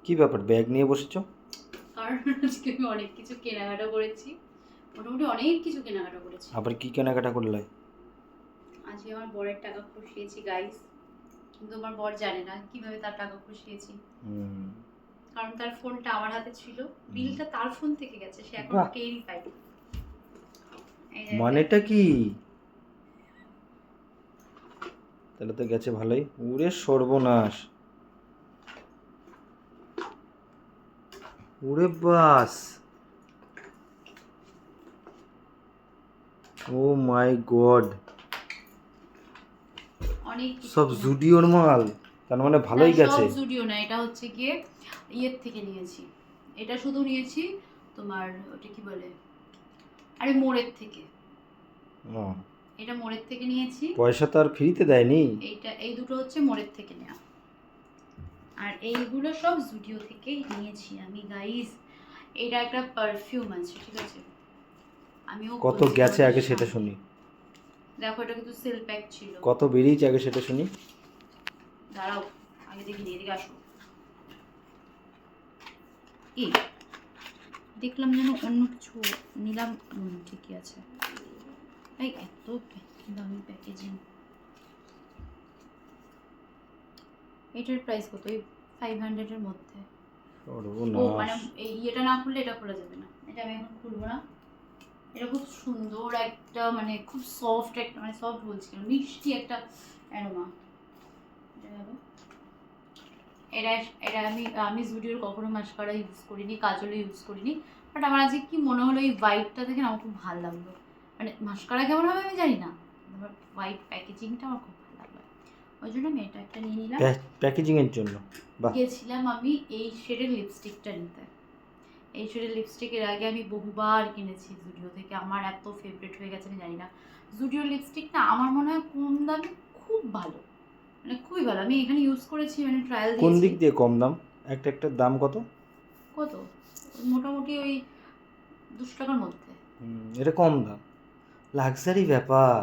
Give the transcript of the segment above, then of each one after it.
কি ব্যাপার ব্যাগ নিয়ে বসেছো? কারণ আজকে আমি অনেক কিছু কেনাকাটা করেছি, মোটামুটি অনেক কিছু কেনাকাটা করেছি। আবার কি কেনাকাটা করলে? আজকে আমার বরের টাকা খসিয়েছি গাইস, কিন্তু আমার বর জানে না কিভাবে তার টাকা খসিয়েছি। কারণ তার ফোনটা আমার হাতে ছিল, বিলটা তার ফোন থেকে গেছে, সে এখন বাহ। টেরই পায়নি। মানেটা কি? তাহলে তো গেছে ভালোই। উড়ে সর্বনাশ, উড়ে বাস। ও মাই গড, অনেক সব জুডিওর মাল, তার মানে ভালোই গেছে। সব জুডিও না, এটা হচ্ছে গিয়ে ইয়ের থেকে নিয়েছি। এটা শুধু নিয়েছি তোমার ওটা কি বলে, আরে মোড়ের থেকে। এটা মোড়ের থেকে নিয়েছি। পয়সা তো আর ফ্রিতে দেয়নি। এইটা এই দুটো হচ্ছে মোড়ের থেকে নেওয়া, আর এইগুলো সব জুডিও থেকেই নিয়েছি আমি গাইস। এটা একটা পারফিউম আছে, ঠিক আছে? আমিও কত গেছে আগে সেটা শুনি। দেখো এটা কিন্তু সেল প্যাক ছিল। কত বেরিয়েছে আগে সেটা শুনি। দাঁড়াও, আগে দেখি, এদিকে আসো। এই দেখলাম যেন অন্য কিছু নিলাম, ঠিকই আছে। এই এত দামি প্যাকেজিং। এটার প্রাইস কত? এই 500 এর মধ্যে। ও মানে এই এটা না খুললে এটা খোলা যাবে না, এটা আমি এখন খুলবো না। এটা খুব সুন্দর একটা, মানে খুব সফট একটা, মানে সফট বলছি না, মিষ্টি একটা অ্যারোমা। এটা এটা আমি আমি জুডিওর কখনো মাস্কারা ইউজ করিনি, কাজলও ইউজ করিনি, বাট আমার আজকে কি মনে হলো এই হোয়াইটটা দেখে আমার খুব ভালো লাগলো। মানে মাস্কারা কেমন হবে আমি জানি না, আমার হোয়াইট প্যাকেজিংটা আমার খুব ভালো লাগলো, ওই জন্য আমি এটা একটা নিয়ে নিলাম। প্যাকেজিং এর জন্য গেছিলাম আমি এই শেডের লিপস্টিকটা নিতে। এই শেডের লিপস্টিক এর আগে আমি বহুবার কিনেছি জুডিও থেকে, আমার এত ফেভারিট হয়ে গেছে আমি জানি না। জুডিওর লিপস্টিক না আমার মনে হয় কম দামে খুব ভালো, মানে খুবই ভালো। আমি এখানে ইউজ করেছি, মানে ট্রায়াল দিয়েছি। কোন দিক দিয়ে কম দাম? একটার দাম কত? কত? মোটামুটি ওই 200 টাকার মধ্যে। এটা কম দাম, লাক্সারি ব্যাপার,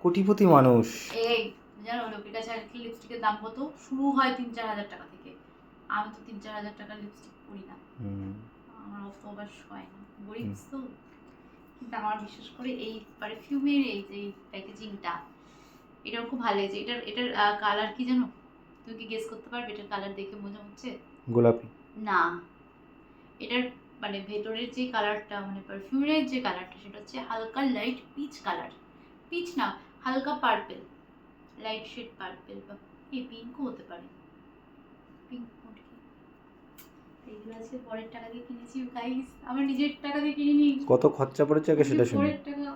কোটিপতি মানুষ। এই জানো লোকের কাছে একটা লিপস্টিকের দাম কত? শুরু হয় 3-4 হাজার টাকা থেকে। আমি তো 3-4 হাজার টাকার লিপস্টিক পরি না, আমার অত অভ্যাস হয় না, গরিব তো। কিন্তু আমার বিশেষ করে এই পারফিউমের এই যে প্যাকেজিংটা, এটাও খুব ভালো লেগেছে। এটার কালার কি জানো? তুমি কি গেস করতে পারবে এটার কালার দেখে মনে হচ্ছে? গোলাপি না, এটার মানে ভেতরের যে কালারটা, মানে পারফিউমের যে কালারটা, সেটা হচ্ছে হালকা লাইট পিচ কালার। পিচ না, হালকা পার্পেল, লাইট শেড পার্পেল, বা এই পিঙ্কও হতে পারে। পিঙ্ক মোড কি? এইগুলো আছে পরের টাকা দিয়ে কিনেছি গাইস, আমার নিজের টাকা দিয়ে কিনিনি। কত খরচা পড়েছে আগে সেটা শুনি। পরের টাকা।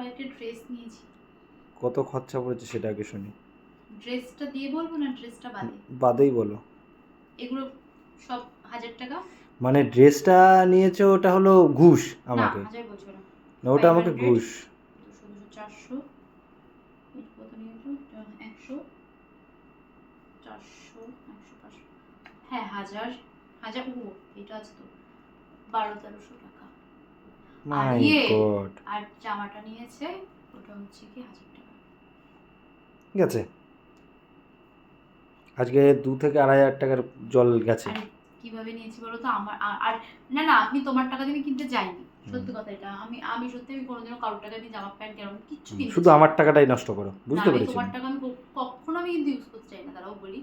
একটা ড্রেস নিয়েছি। কত খরচা পড়েছে সেটা আগে শুনি। ড্রেসটা দিয়ে বলবো না ড্রেসটা বাদে? বাদেই বলো। এগুলো সব 1000 টাকা। মানে ড্রেসটা নিয়েছো ওটা হলো ঘুষ আমাকে? না 1000 বলছো না, ওটা আমাকে ঘুষ। 200 400 কত নিয়েছো? 100 400 100 500, হ্যাঁ 1000 1000। ও এটা আছে তো 1200-1300 টাকা। মাই গড। আর জামাটা নিয়েছে ওটা হচ্ছে কি 1000 টাকা। ঠিক আছে, আজকে 2 থেকে 2.5 টাকার জল গেছে। কিভাবে নিয়েছি বলো তো? আমার আর না না, আমি তোমার টাকা দিয়ে কিনতে যাইনি, সত্যি কথা এটা। আমি সত্যি আমি কোনোদিনও কারোর টাকা দিয়ে জামা প্যান্ট এরকম কিচ্ছু কিনতে, শুধু আমার টাকাটাই নষ্ট করো, বুঝতে পেরেছি। তোমার টাকা আমি কখনো আমি কিন্তু ইউজ করতে চাই না। তারাও বলি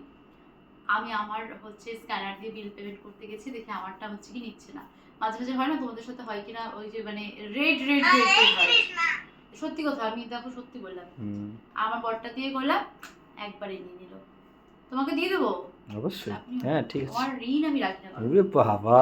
আমি আমার হচ্ছে স্ক্যানার দিয়ে বিল পেমেন্ট করতে গেছি, দেখে আমারটা হচ্ছে কি নিচ্ছে না। মাঝে মাঝে হয় না তোমাদের সাথে হয় কিনা, ওই যে মানে রেড রেড রেড হয়। সত্যি কথা, আমি দেখো সত্যি বললাম, আমার বরটা দিয়ে করলাম, একবারে নিয়ে নিল। তোমাকে দিয়ে দেবো অবশ্যই, হ্যাঁ ঠিক আছে। আমার ঋণ আমি রাখি না। বাবা